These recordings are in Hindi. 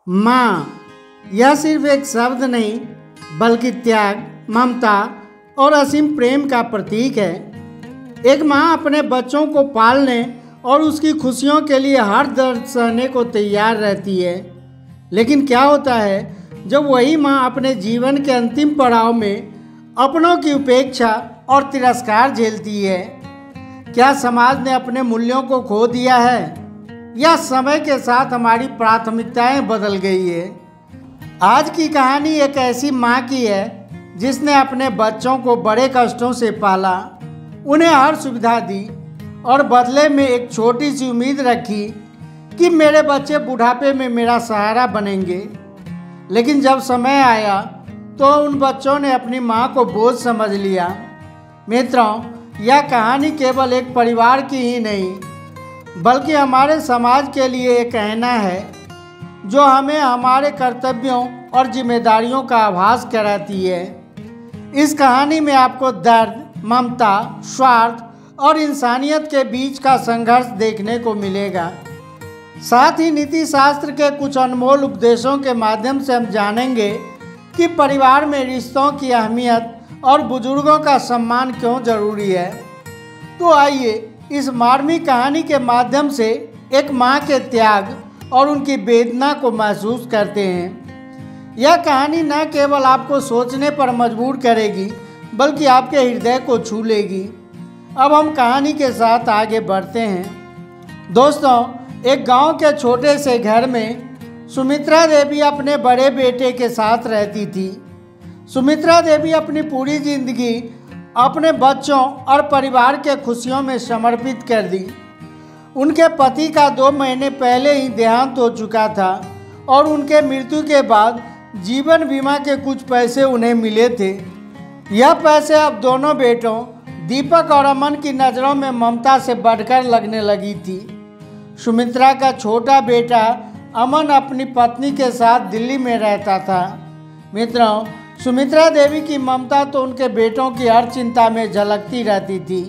माँ यह सिर्फ एक शब्द नहीं बल्कि त्याग, ममता और असीम प्रेम का प्रतीक है। एक माँ अपने बच्चों को पालने और उसकी खुशियों के लिए हर दर्द सहने को तैयार रहती है। लेकिन क्या होता है जब वही माँ अपने जीवन के अंतिम पड़ाव में अपनों की उपेक्षा और तिरस्कार झेलती है? क्या समाज ने अपने मूल्यों को खो दिया है या समय के साथ हमारी प्राथमिकताएं बदल गई है? आज की कहानी एक ऐसी माँ की है जिसने अपने बच्चों को बड़े कष्टों से पाला, उन्हें हर सुविधा दी और बदले में एक छोटी सी उम्मीद रखी कि मेरे बच्चे बुढ़ापे में मेरा सहारा बनेंगे। लेकिन जब समय आया तो उन बच्चों ने अपनी माँ को बोझ समझ लिया। मित्रों, यह कहानी केवल एक परिवार की ही नहीं बल्कि हमारे समाज के लिए एक आईना है जो हमें हमारे कर्तव्यों और जिम्मेदारियों का आभास कराती है। इस कहानी में आपको दर्द, ममता, स्वार्थ और इंसानियत के बीच का संघर्ष देखने को मिलेगा। साथ ही नीति शास्त्र के कुछ अनमोल उपदेशों के माध्यम से हम जानेंगे कि परिवार में रिश्तों की अहमियत और बुजुर्गों का सम्मान क्यों जरूरी है। तो आइए इस मार्मिक कहानी के माध्यम से एक माँ के त्याग और उनकी वेदना को महसूस करते हैं। यह कहानी न केवल आपको सोचने पर मजबूर करेगी बल्कि आपके हृदय को छू लेगी। अब हम कहानी के साथ आगे बढ़ते हैं। दोस्तों, एक गांव के छोटे से घर में सुमित्रा देवी अपने बड़े बेटे के साथ रहती थी। सुमित्रा देवी अपनी पूरी जिंदगी अपने बच्चों और परिवार के खुशियों में समर्पित कर दी। उनके पति का 2 महीने पहले ही देहांत हो चुका था और उनके मृत्यु के बाद जीवन बीमा के कुछ पैसे उन्हें मिले थे। यह पैसे अब दोनों बेटों दीपक और अमन की नज़रों में ममता से बढ़कर लगने लगी थी। सुमित्रा का छोटा बेटा अमन अपनी पत्नी के साथ दिल्ली में रहता था। मित्रों, सुमित्रा देवी की ममता तो उनके बेटों की हर चिंता में झलकती रहती थी,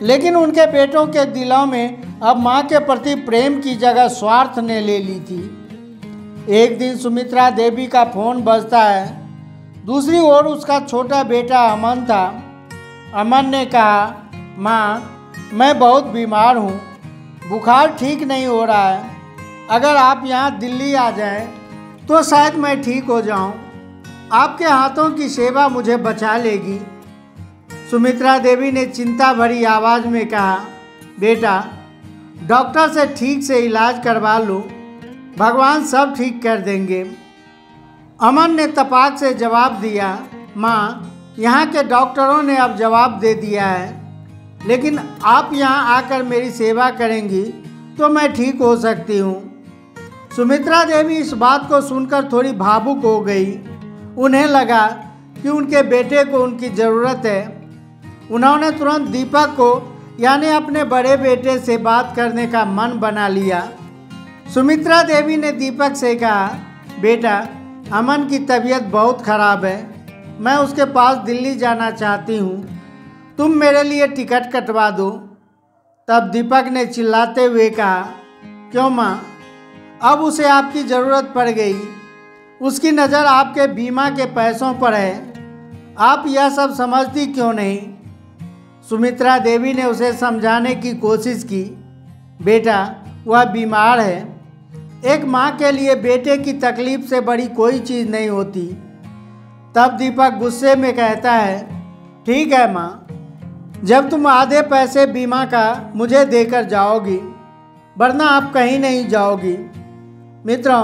लेकिन उनके बेटों के दिलों में अब माँ के प्रति प्रेम की जगह स्वार्थ ने ले ली थी। एक दिन सुमित्रा देवी का फोन बजता है। दूसरी ओर उसका छोटा बेटा अमन था। अमन ने कहा, माँ, मैं बहुत बीमार हूँ, बुखार ठीक नहीं हो रहा है। अगर आप यहाँ दिल्ली आ जाएं तो शायद मैं ठीक हो जाऊँ। आपके हाथों की सेवा मुझे बचा लेगी। सुमित्रा देवी ने चिंता भरी आवाज़ में कहा, बेटा, डॉक्टर से ठीक से इलाज करवा लो, भगवान सब ठीक कर देंगे। अमन ने तपाक से जवाब दिया, माँ, यहाँ के डॉक्टरों ने अब जवाब दे दिया है, लेकिन आप यहाँ आकर मेरी सेवा करेंगी तो मैं ठीक हो सकती हूँ। सुमित्रा देवी इस बात को सुनकर थोड़ी भावुक हो गई। उन्हें लगा कि उनके बेटे को उनकी ज़रूरत है। उन्होंने तुरंत दीपक को यानी अपने बड़े बेटे से बात करने का मन बना लिया। सुमित्रा देवी ने दीपक से कहा, बेटा, अमन की तबीयत बहुत ख़राब है, मैं उसके पास दिल्ली जाना चाहती हूँ, तुम मेरे लिए टिकट कटवा दो। तब दीपक ने चिल्लाते हुए कहा, क्यों माँ, अब उसे आपकी ज़रूरत पड़ गई। उसकी नज़र आपके बीमा के पैसों पर है। आप यह सब समझती क्यों नहीं? सुमित्रा देवी ने उसे समझाने की कोशिश की, बेटा, वह बीमार है। एक माँ के लिए बेटे की तकलीफ से बड़ी कोई चीज़ नहीं होती। तब दीपक गुस्से में कहता है, ठीक है माँ, जब तुम आधे पैसे बीमा का मुझे देकर जाओगी, वरना आप कहीं नहीं जाओगी। मित्रों,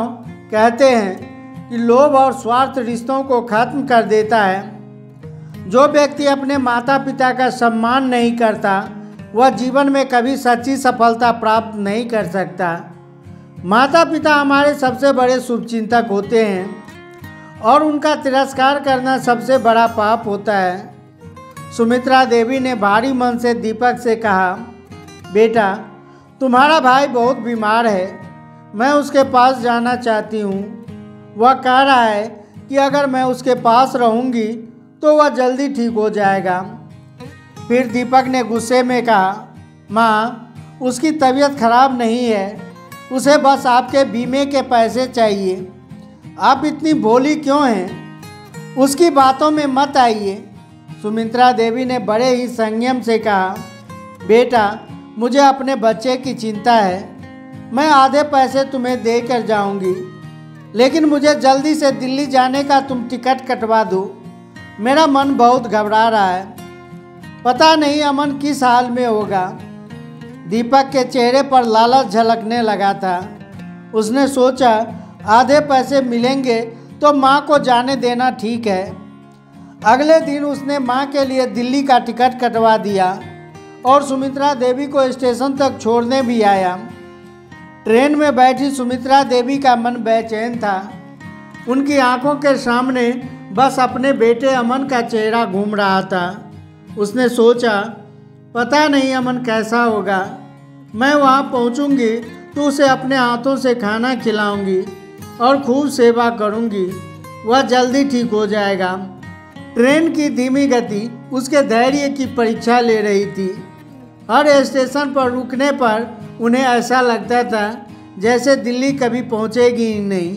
कहते हैं कि लोभ और स्वार्थ रिश्तों को खत्म कर देता है। जो व्यक्ति अपने माता पिता का सम्मान नहीं करता वह जीवन में कभी सच्ची सफलता प्राप्त नहीं कर सकता। माता पिता हमारे सबसे बड़े शुभचिंतक होते हैं और उनका तिरस्कार करना सबसे बड़ा पाप होता है। सुमित्रा देवी ने भारी मन से दीपक से कहा, बेटा, तुम्हारा भाई बहुत बीमार है, मैं उसके पास जाना चाहती हूँ। वह कह रहा है कि अगर मैं उसके पास रहूँगी तो वह जल्दी ठीक हो जाएगा। फिर दीपक ने गुस्से में कहा, माँ, उसकी तबीयत खराब नहीं है, उसे बस आपके बीमे के पैसे चाहिए। आप इतनी भोली क्यों हैं? उसकी बातों में मत आइए। सुमित्रा देवी ने बड़े ही संयम से कहा, बेटा, मुझे अपने बच्चे की चिंता है। मैं आधे पैसे तुम्हें देकर जाऊंगी, लेकिन मुझे जल्दी से दिल्ली जाने का तुम टिकट कटवा दो। मेरा मन बहुत घबरा रहा है। पता नहीं अमन किस हाल में होगा। दीपक के चेहरे पर लालच झलकने लगा था। उसने सोचा, आधे पैसे मिलेंगे तो माँ को जाने देना ठीक है। अगले दिन उसने माँ के लिए दिल्ली का टिकट कटवा दिया और सुमित्रा देवी को स्टेशन तक छोड़ने भी आया। ट्रेन में बैठी सुमित्रा देवी का मन बेचैन था। उनकी आंखों के सामने बस अपने बेटे अमन का चेहरा घूम रहा था। उसने सोचा, पता नहीं अमन कैसा होगा। मैं वहाँ पहुँचूँगी तो उसे अपने हाथों से खाना खिलाऊंगी और खूब सेवा करूँगी। वह जल्दी ठीक हो जाएगा। ट्रेन की धीमी गति उसके धैर्य की परीक्षा ले रही थी। हर स्टेशन पर रुकने पर उन्हें ऐसा लगता था जैसे दिल्ली कभी पहुँचेगी ही नहीं।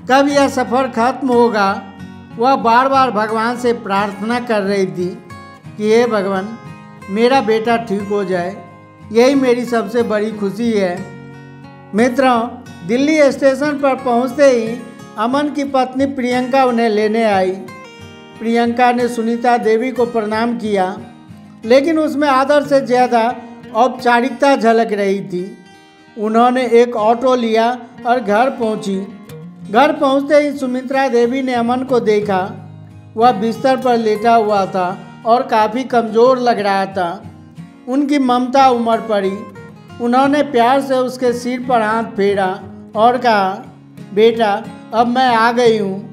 कब यह सफ़र खत्म होगा? वह बार बार भगवान से प्रार्थना कर रही थी कि हे भगवान, मेरा बेटा ठीक हो जाए। यही मेरी सबसे बड़ी खुशी है। मित्रों, दिल्ली स्टेशन पर पहुंचते ही अमन की पत्नी प्रियंका उन्हें लेने आई। प्रियंका ने सुनीता देवी को प्रणाम किया, लेकिन उसमें आदर से ज़्यादा औपचारिकता झलक रही थी। उन्होंने एक ऑटो लिया और घर पहुंची। घर पहुंचते ही सुमित्रा देवी ने अमन को देखा। वह बिस्तर पर लेटा हुआ था और काफ़ी कमज़ोर लग रहा था। उनकी ममता उमड़ पड़ी। उन्होंने प्यार से उसके सिर पर हाथ फेरा और कहा, बेटा, अब मैं आ गई हूँ।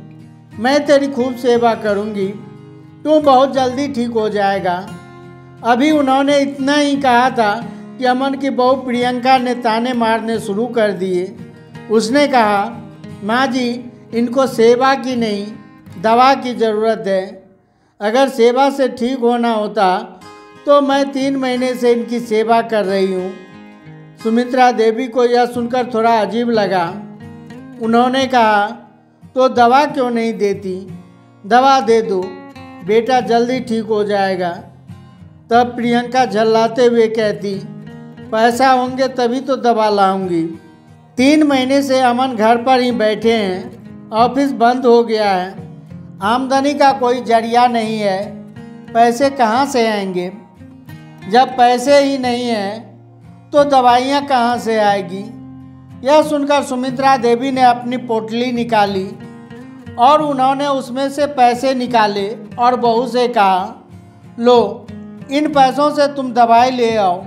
मैं तेरी खूब सेवा करूँगी। तू बहुत जल्दी ठीक हो जाएगा। अभी उन्होंने इतना ही कहा था कि अमन की बहू प्रियंका ने ताने मारने शुरू कर दिए। उसने कहा, माँ जी, इनको सेवा की नहीं, दवा की ज़रूरत है। अगर सेवा से ठीक होना होता तो मैं 3 महीने से इनकी सेवा कर रही हूँ। सुमित्रा देवी को यह सुनकर थोड़ा अजीब लगा। उन्होंने कहा, तो दवा क्यों नहीं देती? दवा दे दो, बेटा जल्दी ठीक हो जाएगा। तब प्रियंका झल्लाते हुए कहती, पैसा होंगे तभी तो दवा लाऊंगी। 3 महीने से अमन घर पर ही बैठे हैं। ऑफिस बंद हो गया है। आमदनी का कोई जरिया नहीं है। पैसे कहाँ से आएंगे? जब पैसे ही नहीं हैं तो दवाइयाँ कहाँ से आएगी? यह सुनकर सुमित्रा देवी ने अपनी पोटली निकाली और उन्होंने उसमें से पैसे निकाले और बहू से कहा, लो, इन पैसों से तुम दवाई ले आओ।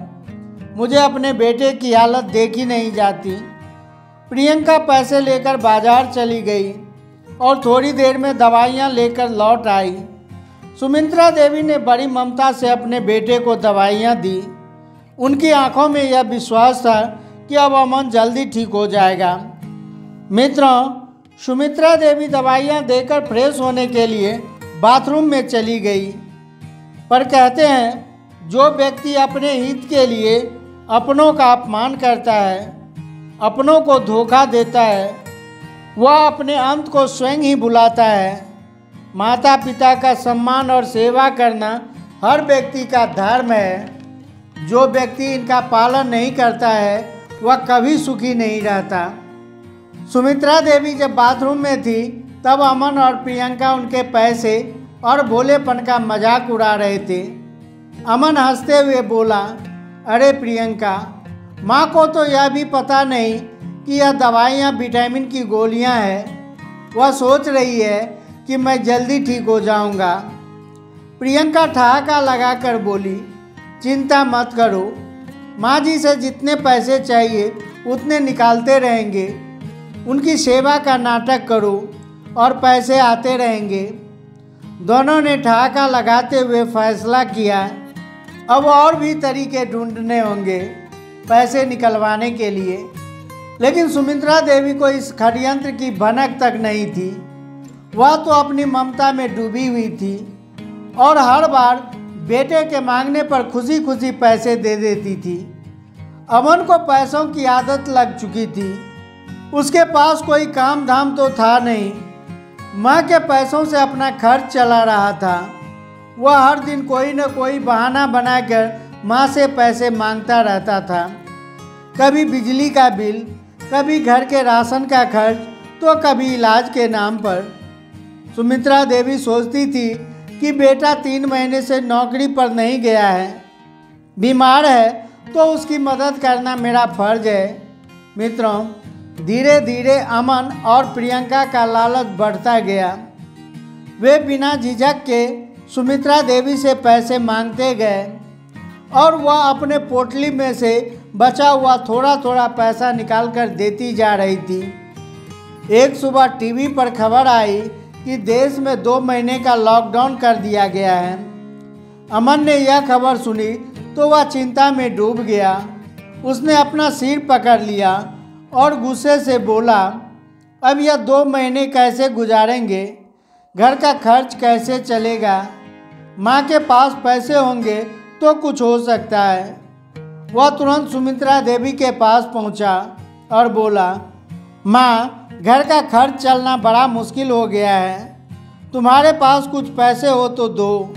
मुझे अपने बेटे की हालत देखी नहीं जाती। प्रियंका पैसे लेकर बाजार चली गई और थोड़ी देर में दवाइयाँ लेकर लौट आई। सुमित्रा देवी ने बड़ी ममता से अपने बेटे को दवाइयाँ दी। उनकी आंखों में यह विश्वास था कि अब अमन जल्दी ठीक हो जाएगा। मित्रों, सुमित्रा देवी दवाइयाँ देकर फ्रेश होने के लिए बाथरूम में चली गई। पर कहते हैं, जो व्यक्ति अपने हित के लिए अपनों का अपमान करता है, अपनों को धोखा देता है, वह अपने अंत को स्वयं ही बुलाता है। माता पिता का सम्मान और सेवा करना हर व्यक्ति का धर्म है। जो व्यक्ति इनका पालन नहीं करता है वह कभी सुखी नहीं रहता। सुमित्रा देवी जब बाथरूम में थी तब अमन और प्रियंका उनके पैसे और भोलेपन का मजाक उड़ा रहे थे। अमन हंसते हुए बोला, अरे प्रियंका, माँ को तो यह भी पता नहीं कि यह दवाइयाँ विटामिन की गोलियाँ हैं। वह सोच रही है कि मैं जल्दी ठीक हो जाऊँगा। प्रियंका ठहाका लगाकर बोली, चिंता मत करो, माँ जी से जितने पैसे चाहिए उतने निकालते रहेंगे। उनकी सेवा का नाटक करो और पैसे आते रहेंगे। दोनों ने ठहाका लगाते हुए फैसला किया, अब और भी तरीके ढूंढने होंगे पैसे निकलवाने के लिए। लेकिन सुमित्रा देवी को इस षड्यंत्र की भनक तक नहीं थी। वह तो अपनी ममता में डूबी हुई थी और हर बार बेटे के मांगने पर खुशी खुशी पैसे दे देती थी। अमन को पैसों की आदत लग चुकी थी। उसके पास कोई काम धाम तो था नहीं। माँ के पैसों से अपना खर्च चला रहा था। वह हर दिन कोई न कोई बहाना बनाकर माँ से पैसे मांगता रहता था। कभी बिजली का बिल, कभी घर के राशन का खर्च, तो कभी इलाज के नाम पर। सुमित्रा देवी सोचती थी कि बेटा 3 महीने से नौकरी पर नहीं गया है, बीमार है, तो उसकी मदद करना मेरा फर्ज है। मित्रों, धीरे धीरे अमन और प्रियंका का लालच बढ़ता गया। वे बिना झिझक के सुमित्रा देवी से पैसे मांगते गए और वह अपने पोटली में से बचा हुआ थोड़ा थोड़ा पैसा निकालकर देती जा रही थी। एक सुबह टीवी पर खबर आई कि देश में 2 महीने का लॉकडाउन कर दिया गया है। अमन ने यह खबर सुनी तो वह चिंता में डूब गया। उसने अपना सिर पकड़ लिया और गुस्से से बोला, अब यह 2 महीने कैसे गुजारेंगे? घर का खर्च कैसे चलेगा? माँ के पास पैसे होंगे तो कुछ हो सकता है। वह तुरंत सुमित्रा देवी के पास पहुँचा और बोला, माँ, घर का खर्च चलना बड़ा मुश्किल हो गया है, तुम्हारे पास कुछ पैसे हो तो दो।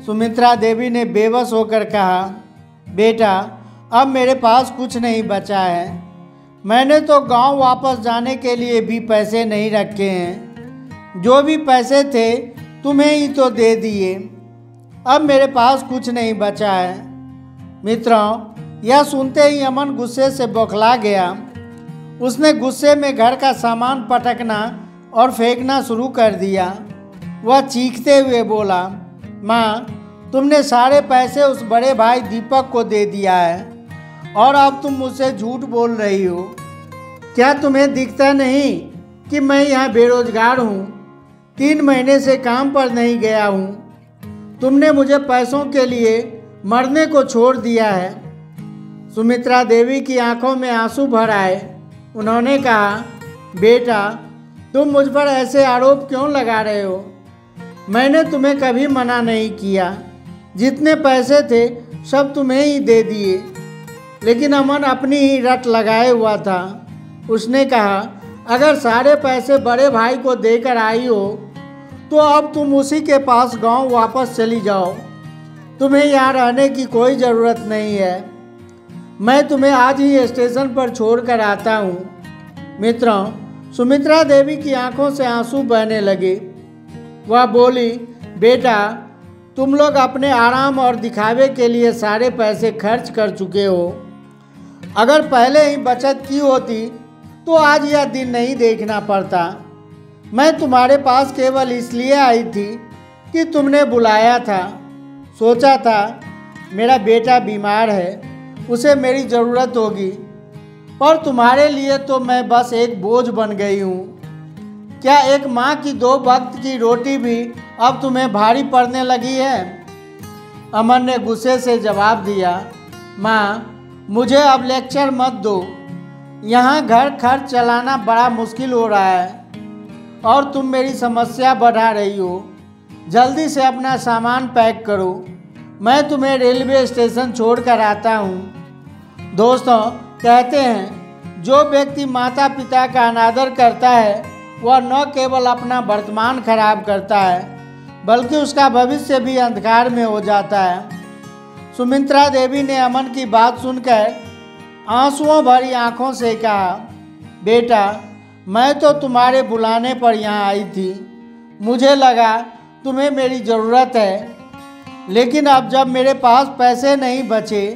सुमित्रा देवी ने बेबस होकर कहा, बेटा, अब मेरे पास कुछ नहीं बचा है। मैंने तो गांव वापस जाने के लिए भी पैसे नहीं रखे हैं। जो भी पैसे थे तुम्हें ही तो दे दिए। अब मेरे पास कुछ नहीं बचा है। मित्रों, यह सुनते ही अमन गुस्से से बौखला गया। उसने गुस्से में घर का सामान पटकना और फेंकना शुरू कर दिया। वह चीखते हुए बोला, माँ, तुमने सारे पैसे उस बड़े भाई दीपक को दे दिया है और अब तुम मुझसे झूठ बोल रही हो। क्या तुम्हें दिखता नहीं कि मैं यहाँ बेरोजगार हूँ? 3 महीने से काम पर नहीं गया हूँ। तुमने मुझे पैसों के लिए मरने को छोड़ दिया है। सुमित्रा देवी की आंखों में आंसू भर आए। उन्होंने कहा, बेटा, तुम मुझ पर ऐसे आरोप क्यों लगा रहे हो? मैंने तुम्हें कभी मना नहीं किया। जितने पैसे थे सब तुम्हें ही दे दिए। लेकिन अमन अपनी ही रट लगाए हुआ था। उसने कहा, अगर सारे पैसे बड़े भाई को देकर आई हो तो अब तुम उसी के पास गांव वापस चली जाओ। तुम्हें यहाँ रहने की कोई ज़रूरत नहीं है। मैं तुम्हें आज ही स्टेशन पर छोड़कर आता हूँ। मित्रों, सुमित्रा देवी की आंखों से आंसू बहने लगे। वह बोली, बेटा, तुम लोग अपने आराम और दिखावे के लिए सारे पैसे खर्च कर चुके हो। अगर पहले ही बचत की होती तो आज यह दिन नहीं देखना पड़ता। मैं तुम्हारे पास केवल इसलिए आई थी कि तुमने बुलाया था। सोचा था मेरा बेटा बीमार है, उसे मेरी ज़रूरत होगी, पर तुम्हारे लिए तो मैं बस एक बोझ बन गई हूँ। क्या एक माँ की 2 वक्त की रोटी भी अब तुम्हें भारी पड़ने लगी है? अमन ने गुस्से से जवाब दिया, माँ, मुझे अब लेक्चर मत दो। यहाँ घर खर्च चलाना बड़ा मुश्किल हो रहा है और तुम मेरी समस्या बढ़ा रही हो। जल्दी से अपना सामान पैक करो। मैं तुम्हें रेलवे स्टेशन छोड़कर आता हूँ। दोस्तों, कहते हैं, जो व्यक्ति माता पिता का अनादर करता है वह न केवल अपना वर्तमान खराब करता है बल्कि उसका भविष्य भी अंधकार में हो जाता है। सुमित्रा देवी ने अमन की बात सुनकर आंसुओं भरी आंखों से कहा, बेटा, मैं तो तुम्हारे बुलाने पर यहाँ आई थी। मुझे लगा तुम्हें मेरी ज़रूरत है, लेकिन अब जब मेरे पास पैसे नहीं बचे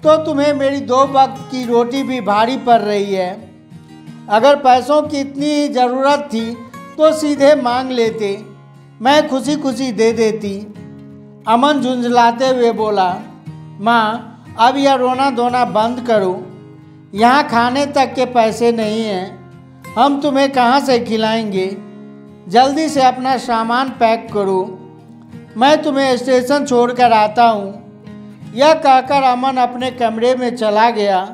तो तुम्हें मेरी 2 वक्त की रोटी भी भारी पड़ रही है। अगर पैसों की इतनी ही ज़रूरत थी तो सीधे मांग लेते, मैं खुशी खुशी दे देती। अमन झुंझलाते हुए बोला, माँ, अब यह रोना धोना बंद करो। यहाँ खाने तक के पैसे नहीं हैं। हम तुम्हें कहाँ से खिलाएंगे? जल्दी से अपना सामान पैक करो। मैं तुम्हें स्टेशन छोड़कर आता हूँ। यह कहकर अमन अपने कमरे में चला गया,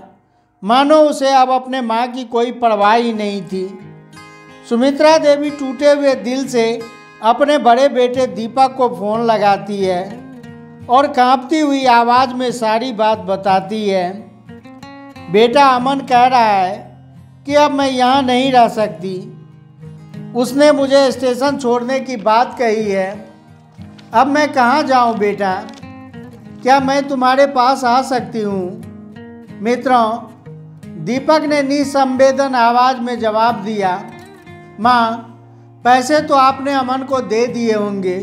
मानो उसे अब अपने माँ की कोई परवाह ही नहीं थी। सुमित्रा देवी टूटे हुए दिल से अपने बड़े बेटे दीपक को फ़ोन लगाती है और कांपती हुई आवाज़ में सारी बात बताती है। बेटा अमन कह रहा है कि अब मैं यहाँ नहीं रह सकती। उसने मुझे स्टेशन छोड़ने की बात कही है। अब मैं कहाँ जाऊँ बेटा? क्या मैं तुम्हारे पास आ सकती हूँ? मित्रों, दीपक ने निसंवेदन आवाज़ में जवाब दिया, माँ, पैसे तो आपने अमन को दे दिए होंगे,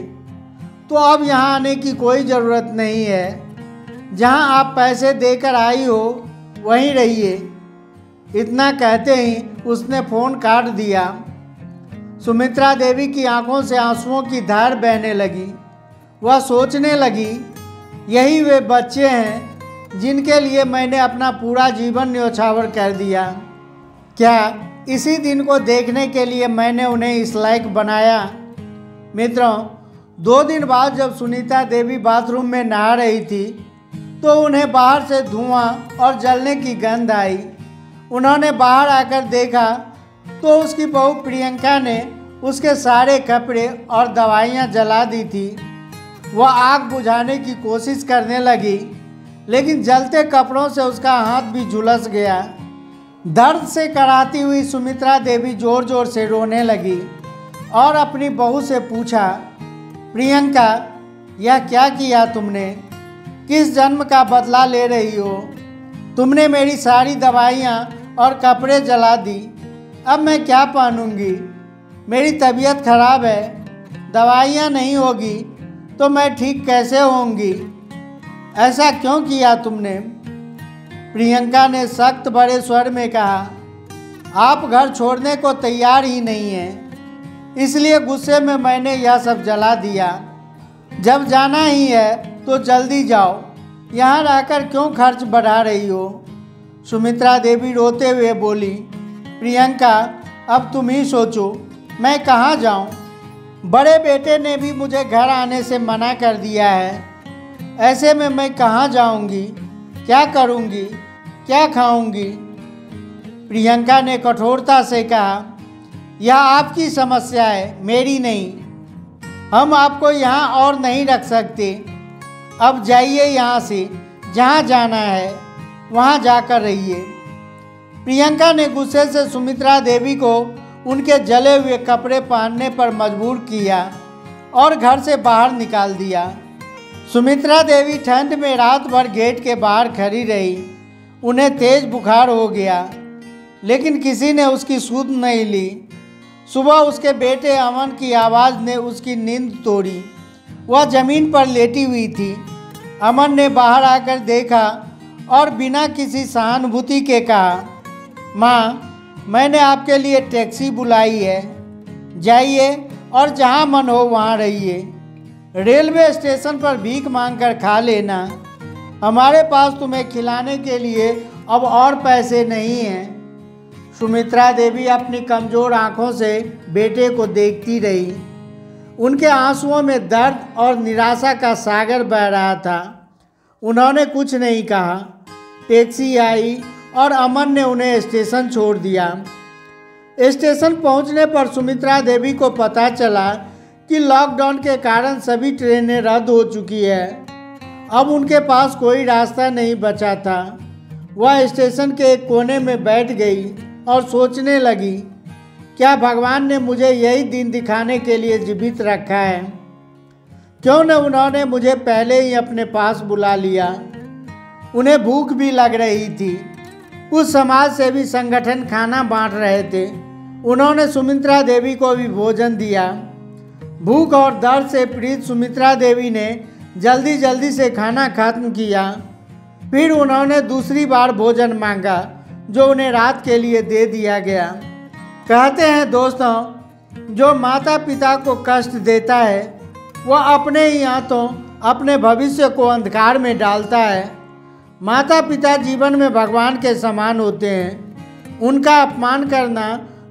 तो अब यहाँ आने की कोई ज़रूरत नहीं है। जहाँ आप पैसे देकर आई हो वहीं रहिए। इतना कहते ही उसने फ़ोन काट दिया। सुमित्रा देवी की आंखों से आंसुओं की धार बहने लगी। वह सोचने लगी, यही वे बच्चे हैं जिनके लिए मैंने अपना पूरा जीवन न्यौछावर कर दिया। क्या इसी दिन को देखने के लिए मैंने उन्हें इस लायक बनाया? मित्रों, 2 दिन बाद जब सुनीता देवी बाथरूम में नहा रही थी तो उन्हें बाहर से धुआं और जलने की गंध आई। उन्होंने बाहर आकर देखा तो उसकी बहू प्रियंका ने उसके सारे कपड़े और दवाइयाँ जला दी थी। वह आग बुझाने की कोशिश करने लगी, लेकिन जलते कपड़ों से उसका हाथ भी झुलस गया। दर्द से कराहती हुई सुमित्रा देवी ज़ोर ज़ोर से रोने लगी और अपनी बहू से पूछा, प्रियंका, यह क्या किया तुमने? किस जन्म का बदला ले रही हो? तुमने मेरी सारी दवाइयाँ और कपड़े जला दी। अब मैं क्या पहनूंगी? मेरी तबीयत खराब है, दवाइयाँ नहीं होगी तो मैं ठीक कैसे होंगी? ऐसा क्यों किया तुमने? प्रियंका ने सख्त बड़े स्वर में कहा, आप घर छोड़ने को तैयार ही नहीं हैं, इसलिए गुस्से में मैंने यह सब जला दिया। जब जाना ही है तो जल्दी जाओ, यहाँ रहकर क्यों खर्च बढ़ा रही हो? सुमित्रा देवी रोते हुए बोली, प्रियंका, अब तुम ही सोचो, मैं कहाँ जाऊँ? बड़े बेटे ने भी मुझे घर आने से मना कर दिया है। ऐसे में मैं कहाँ जाऊँगी? क्या करूँगी? क्या खाऊँगी? प्रियंका ने कठोरता से कहा, यह आपकी समस्या है, मेरी नहीं। हम आपको यहाँ और नहीं रख सकते। अब जाइए यहाँ से, जहाँ जाना है वहाँ जाकर रहिए। प्रियंका ने गुस्से से सुमित्रा देवी को उनके जले हुए कपड़े पहनने पर मजबूर किया और घर से बाहर निकाल दिया। सुमित्रा देवी ठंड में रात भर गेट के बाहर खड़ी रही। उन्हें तेज बुखार हो गया, लेकिन किसी ने उसकी सुध नहीं ली। सुबह उसके बेटे अमन की आवाज़ ने उसकी नींद तोड़ी। वह ज़मीन पर लेटी हुई थी। अमन ने बाहर आकर देखा और बिना किसी सहानुभूति के कहा, माँ, मैंने आपके लिए टैक्सी बुलाई है, जाइए और जहाँ मन हो वहाँ रहिए। रेलवे स्टेशन पर भीख मांगकर खा लेना। हमारे पास तुम्हें खिलाने के लिए अब और पैसे नहीं हैं। सुमित्रा देवी अपनी कमज़ोर आंखों से बेटे को देखती रही। उनके आंसुओं में दर्द और निराशा का सागर बह रहा था। उन्होंने कुछ नहीं कहा। टैक्सी आई और अमन ने उन्हें स्टेशन छोड़ दिया। स्टेशन पहुंचने पर सुमित्रा देवी को पता चला कि लॉकडाउन के कारण सभी ट्रेनें रद्द हो चुकी है। अब उनके पास कोई रास्ता नहीं बचा था। वह स्टेशन के एक कोने में बैठ गई और सोचने लगी, क्या भगवान ने मुझे यही दिन दिखाने के लिए जीवित रखा है? क्यों न उन्होंने मुझे पहले ही अपने पास बुला लिया। उन्हें भूख भी लग रही थी। कुछ समाज सेवी संगठन खाना बांट रहे थे। उन्होंने सुमित्रा देवी को भी भोजन दिया। भूख और दर्द से पीड़ित सुमित्रा देवी ने जल्दी जल्दी से खाना खत्म किया। फिर उन्होंने दूसरी बार भोजन मांगा, जो उन्हें रात के लिए दे दिया गया। कहते हैं दोस्तों, जो माता पिता को कष्ट देता है वह अपने ही हाथों अपने भविष्य को अंधकार में डालता है। माता पिता जीवन में भगवान के समान होते हैं। उनका अपमान करना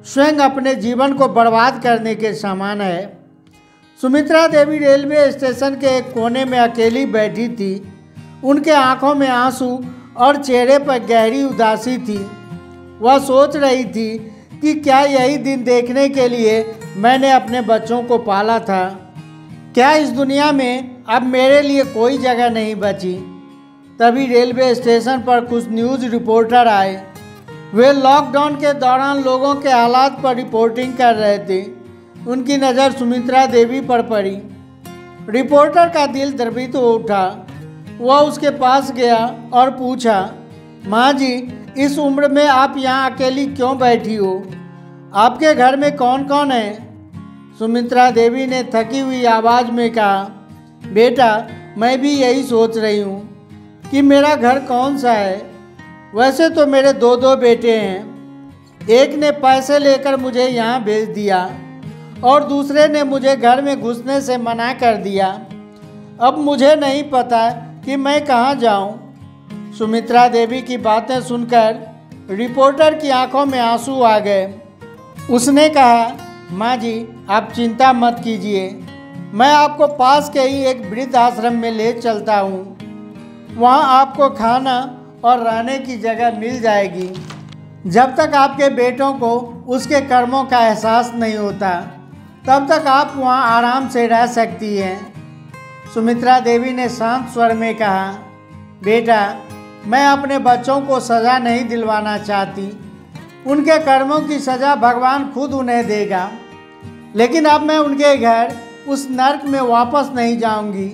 स्वयं अपने जीवन को बर्बाद करने के समान है। सुमित्रा देवी रेलवे स्टेशन के एक कोने में अकेली बैठी थी। उनके आंखों में आंसू और चेहरे पर गहरी उदासी थी। वह सोच रही थी कि क्या यही दिन देखने के लिए मैंने अपने बच्चों को पाला था? क्या इस दुनिया में अब मेरे लिए कोई जगह नहीं बची? तभी रेलवे स्टेशन पर कुछ न्यूज़ रिपोर्टर आए। वे लॉकडाउन के दौरान लोगों के हालात पर रिपोर्टिंग कर रहे थे। उनकी नज़र सुमित्रा देवी पर पड़ी। रिपोर्टर का दिल द्रवित हो उठा। वह उसके पास गया और पूछा, माँ जी, इस उम्र में आप यहाँ अकेली क्यों बैठी हो? आपके घर में कौन कौन है? सुमित्रा देवी ने थकी हुई आवाज़ में कहा, बेटा, मैं भी यही सोच रही हूँ कि मेरा घर कौन सा है। वैसे तो मेरे दो बेटे हैं। एक ने पैसे लेकर मुझे यहाँ भेज दिया और दूसरे ने मुझे घर में घुसने से मना कर दिया। अब मुझे नहीं पता कि मैं कहाँ जाऊँ। सुमित्रा देवी की बातें सुनकर रिपोर्टर की आंखों में आंसू आ गए। उसने कहा, माँ जी, आप चिंता मत कीजिए, मैं आपको पास के ही एक वृद्ध आश्रम में ले चलता हूँ। वहाँ आपको खाना और रहने की जगह मिल जाएगी। जब तक आपके बेटों को उसके कर्मों का एहसास नहीं होता, तब तक आप वहाँ आराम से रह सकती हैं। सुमित्रा देवी ने शांत स्वर में कहा, बेटा, मैं अपने बच्चों को सज़ा नहीं दिलवाना चाहती। उनके कर्मों की सज़ा भगवान खुद उन्हें देगा। लेकिन अब मैं उनके घर उस नर्क में वापस नहीं जाऊंगी।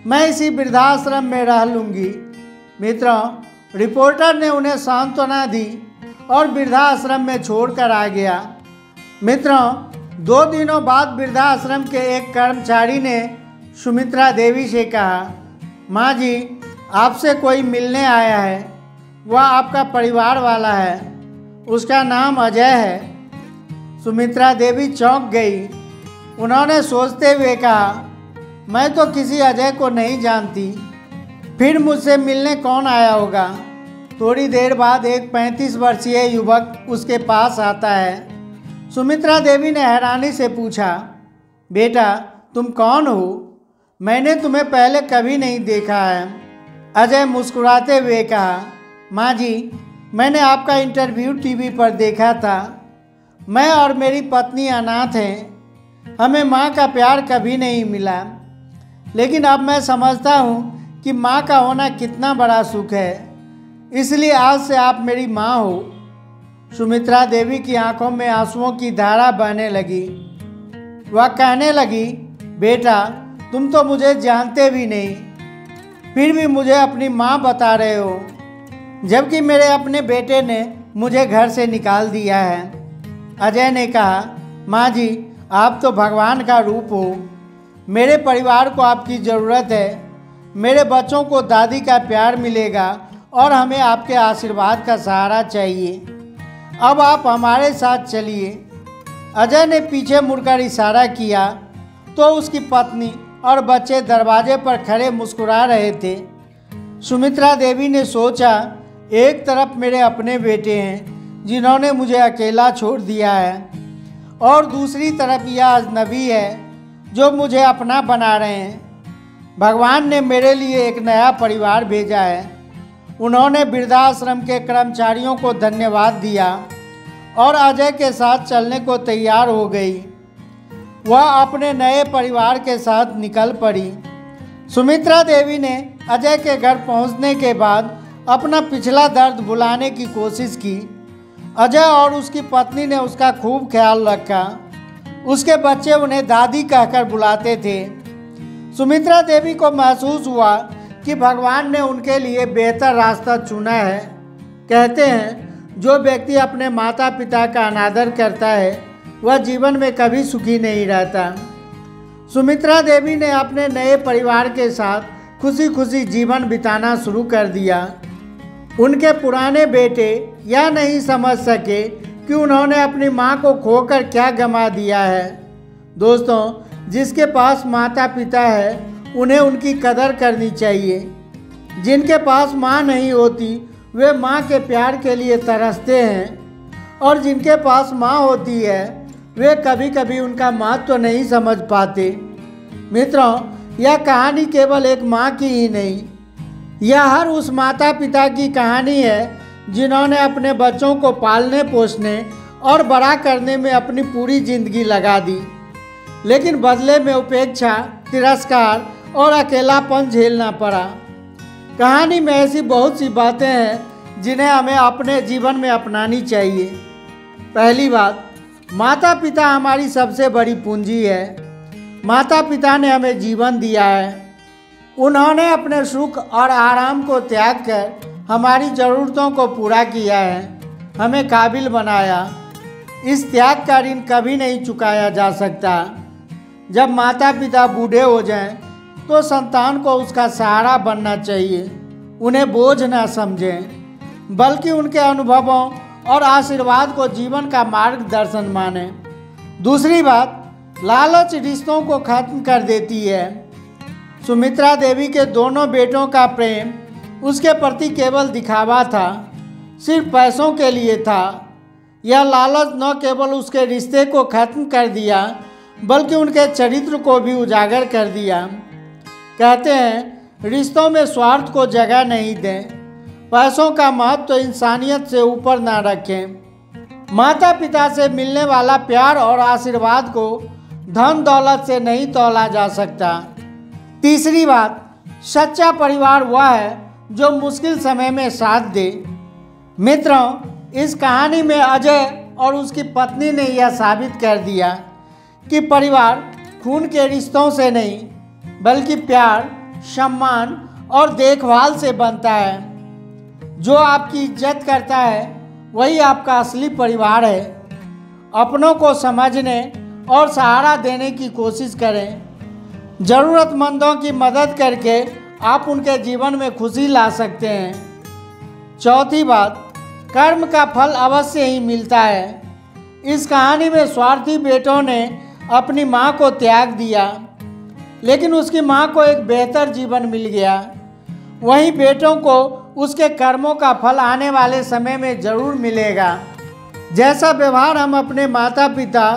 मैं इसी वृद्धाश्रम में रह लूँगी। मित्रों, रिपोर्टर ने उन्हें सांत्वना दी और वृद्धाश्रम में छोड़कर आ गया। मित्रों, 2 दिनों बाद वृद्धाश्रम के एक कर्मचारी ने सुमित्रा देवी से कहा, माँ जी, आपसे कोई मिलने आया है। वह आपका परिवार वाला है। उसका नाम अजय है। सुमित्रा देवी चौंक गई। उन्होंने सोचते हुए कहा, मैं तो किसी अजय को नहीं जानती। फिर मुझसे मिलने कौन आया होगा? थोड़ी देर बाद एक 35 वर्षीय युवक उसके पास आता है। सुमित्रा देवी ने हैरानी से पूछा, बेटा, तुम कौन हो? मैंने तुम्हें पहले कभी नहीं देखा है। अजय मुस्कुराते हुए कहा, माँ जी, मैंने आपका इंटरव्यू टीवी पर देखा था। मैं और मेरी पत्नी अनाथ हैं। हमें माँ का प्यार कभी नहीं मिला। लेकिन अब मैं समझता हूँ कि माँ का होना कितना बड़ा सुख है। इसलिए आज से आप मेरी माँ हो। सुमित्रा देवी की आंखों में आंसुओं की धारा बहने लगी। वह कहने लगी, बेटा, तुम तो मुझे जानते भी नहीं, फिर भी मुझे अपनी माँ बता रहे हो, जबकि मेरे अपने बेटे ने मुझे घर से निकाल दिया है। अजय ने कहा, माँ जी, आप तो भगवान का रूप हो। मेरे परिवार को आपकी ज़रूरत है। मेरे बच्चों को दादी का प्यार मिलेगा और हमें आपके आशीर्वाद का सहारा चाहिए। अब आप हमारे साथ चलिए। अजय ने पीछे मुड़कर इशारा किया तो उसकी पत्नी और बच्चे दरवाजे पर खड़े मुस्कुरा रहे थे। सुमित्रा देवी ने सोचा, एक तरफ मेरे अपने बेटे हैं जिन्होंने मुझे अकेला छोड़ दिया है, और दूसरी तरफ यह अजनबी है जो मुझे अपना बना रहे हैं। भगवान ने मेरे लिए एक नया परिवार भेजा है। उन्होंने वृद्धाश्रम के कर्मचारियों को धन्यवाद दिया और अजय के साथ चलने को तैयार हो गई। वह अपने नए परिवार के साथ निकल पड़ी। सुमित्रा देवी ने अजय के घर पहुंचने के बाद अपना पिछला दर्द भुलाने की कोशिश की। अजय और उसकी पत्नी ने उसका खूब ख्याल रखा। उसके बच्चे उन्हें दादी कहकर बुलाते थे। सुमित्रा देवी को महसूस हुआ कि भगवान ने उनके लिए बेहतर रास्ता चुना है। कहते हैं, जो व्यक्ति अपने माता पिता का अनादर करता है वह जीवन में कभी सुखी नहीं रहता। सुमित्रा देवी ने अपने नए परिवार के साथ खुशी खुशी जीवन बिताना शुरू कर दिया। उनके पुराने बेटे यह नहीं समझ सके कि उन्होंने अपनी माँ को खोकर क्या गंवा दिया है। दोस्तों, जिसके पास माता पिता है उन्हें उनकी कदर करनी चाहिए। जिनके पास माँ नहीं होती वे माँ के प्यार के लिए तरसते हैं, और जिनके पास माँ होती है वे कभी कभी उनका महत्व तो नहीं समझ पाते। मित्रों, यह कहानी केवल एक माँ की ही नहीं, यह हर उस माता पिता की कहानी है जिन्होंने अपने बच्चों को पालने पोसने और बड़ा करने में अपनी पूरी जिंदगी लगा दी, लेकिन बदले में उपेक्षा, तिरस्कार और अकेलापन झेलना पड़ा। कहानी में ऐसी बहुत सी बातें हैं जिन्हें हमें अपने जीवन में अपनानी चाहिए। पहली बात, माता पिता हमारी सबसे बड़ी पूंजी है। माता पिता ने हमें जीवन दिया है। उन्होंने अपने सुख और आराम को त्याग कर हमारी ज़रूरतों को पूरा किया है, हमें काबिल बनाया। इस त्याग का ऋण कभी नहीं चुकाया जा सकता। जब माता पिता बूढ़े हो जाएं, तो संतान को उसका सहारा बनना चाहिए। उन्हें बोझ न समझें, बल्कि उनके अनुभवों और आशीर्वाद को जीवन का मार्गदर्शन मानें। दूसरी बात, लालच रिश्तों को खत्म कर देती है। सुमित्रा देवी के दोनों बेटों का प्रेम उसके प्रति केवल दिखावा था, सिर्फ पैसों के लिए था। यह लालच न केवल उसके रिश्ते को खत्म कर दिया, बल्कि उनके चरित्र को भी उजागर कर दिया। कहते हैं, रिश्तों में स्वार्थ को जगह नहीं दें। पैसों का महत्व तो इंसानियत से ऊपर ना रखें। माता पिता से मिलने वाला प्यार और आशीर्वाद को धन दौलत से नहीं तौला जा सकता। तीसरी बात, सच्चा परिवार वह है जो मुश्किल समय में साथ दे। मित्रों, इस कहानी में अजय और उसकी पत्नी ने यह साबित कर दिया कि परिवार खून के रिश्तों से नहीं, बल्कि प्यार, सम्मान और देखभाल से बनता है। जो आपकी इज्जत करता है वही आपका असली परिवार है। अपनों को समझने और सहारा देने की कोशिश करें। ज़रूरतमंदों की मदद करके आप उनके जीवन में खुशी ला सकते हैं। चौथी बात, कर्म का फल अवश्य ही मिलता है। इस कहानी में स्वार्थी बेटों ने अपनी माँ को त्याग दिया, लेकिन उसकी माँ को एक बेहतर जीवन मिल गया। वहीं बेटों को उसके कर्मों का फल आने वाले समय में ज़रूर मिलेगा। जैसा व्यवहार हम अपने माता पिता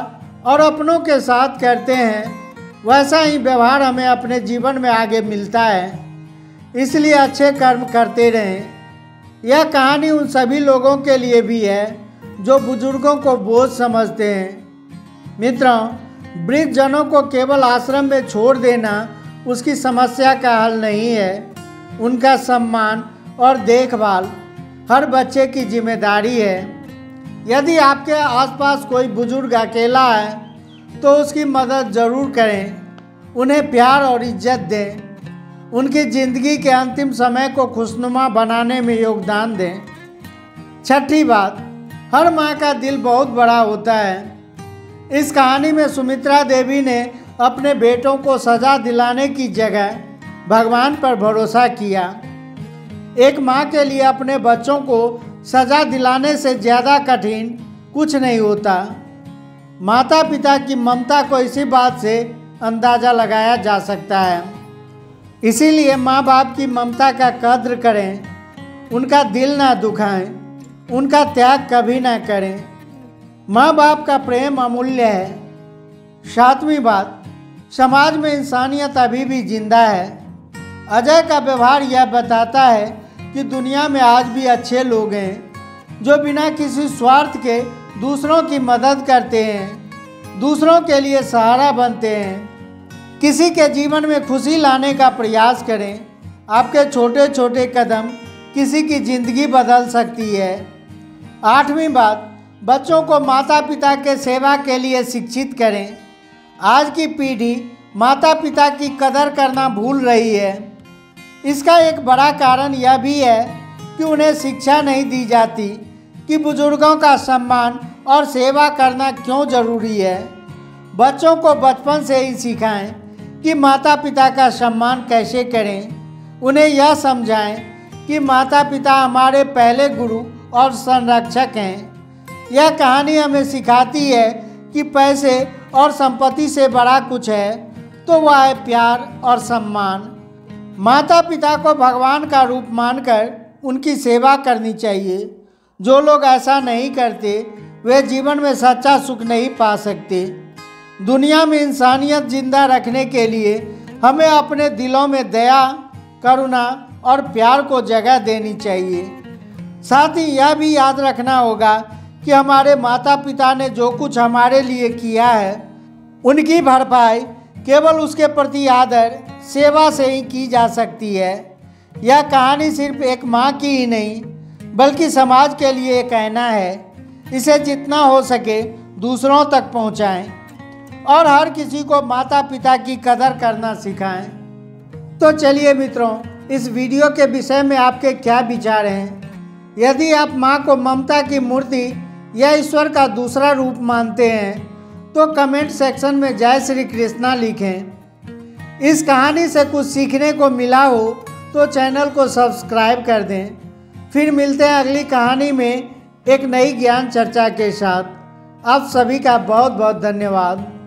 और अपनों के साथ करते हैं, वैसा ही व्यवहार हमें अपने जीवन में आगे मिलता है। इसलिए अच्छे कर्म करते रहें। यह कहानी उन सभी लोगों के लिए भी है जो बुजुर्गों को बोझ समझते हैं। मित्रों, वृद्ध जनों को केवल आश्रम में छोड़ देना उसकी समस्या का हल नहीं है। उनका सम्मान और देखभाल हर बच्चे की जिम्मेदारी है। यदि आपके आसपास कोई बुजुर्ग अकेला है तो उसकी मदद ज़रूर करें। उन्हें प्यार और इज्जत दें। उनकी ज़िंदगी के अंतिम समय को खुशनुमा बनाने में योगदान दें। छठी बात, हर माँ का दिल बहुत बड़ा होता है। इस कहानी में सुमित्रा देवी ने अपने बेटों को सज़ा दिलाने की जगह भगवान पर भरोसा किया। एक माँ के लिए अपने बच्चों को सज़ा दिलाने से ज़्यादा कठिन कुछ नहीं होता। माता पिता की ममता को इसी बात से अंदाज़ा लगाया जा सकता है। इसीलिए माँ बाप की ममता का कद्र करें, उनका दिल ना दुखाएं, उनका त्याग कभी ना करें। माँ बाप का प्रेम अमूल्य है। सातवीं बात, समाज में इंसानियत अभी भी जिंदा है। अजय का व्यवहार यह बताता है कि दुनिया में आज भी अच्छे लोग हैं जो बिना किसी स्वार्थ के दूसरों की मदद करते हैं, दूसरों के लिए सहारा बनते हैं। किसी के जीवन में खुशी लाने का प्रयास करें। आपके छोटे छोटे कदम किसी की ज़िंदगी बदल सकती है। आठवीं बात, बच्चों को माता पिता के सेवा के लिए शिक्षित करें। आज की पीढ़ी माता पिता की कदर करना भूल रही है। इसका एक बड़ा कारण यह भी है कि उन्हें शिक्षा नहीं दी जाती कि बुजुर्गों का सम्मान और सेवा करना क्यों ज़रूरी है। बच्चों को बचपन से ही सिखाएं कि माता पिता का सम्मान कैसे करें। उन्हें यह समझाएं कि माता पिता हमारे पहले गुरु और संरक्षक हैं। यह कहानी हमें सिखाती है कि पैसे और संपत्ति से बड़ा कुछ है तो वह है प्यार और सम्मान। माता पिता को भगवान का रूप मानकर उनकी सेवा करनी चाहिए। जो लोग ऐसा नहीं करते वे जीवन में सच्चा सुख नहीं पा सकते। दुनिया में इंसानियत जिंदा रखने के लिए हमें अपने दिलों में दया, करुणा और प्यार को जगह देनी चाहिए। साथ ही यह भी याद रखना होगा कि हमारे माता पिता ने जो कुछ हमारे लिए किया है उनकी भरपाई केवल उसके प्रति आदर, सेवा से ही की जा सकती है। यह कहानी सिर्फ एक माँ की ही नहीं बल्कि समाज के लिए एक आईना है। इसे जितना हो सके दूसरों तक पहुँचाएँ और हर किसी को माता पिता की कदर करना सिखाएं। तो चलिए मित्रों, इस वीडियो के विषय में आपके क्या विचार हैं? यदि आप माँ को ममता की मूर्ति या ईश्वर का दूसरा रूप मानते हैं तो कमेंट सेक्शन में जय श्री कृष्णा लिखें। इस कहानी से कुछ सीखने को मिला हो तो चैनल को सब्सक्राइब कर दें। फिर मिलते हैं अगली कहानी में एक नई ज्ञान चर्चा के साथ। आप सभी का बहुत बहुत धन्यवाद।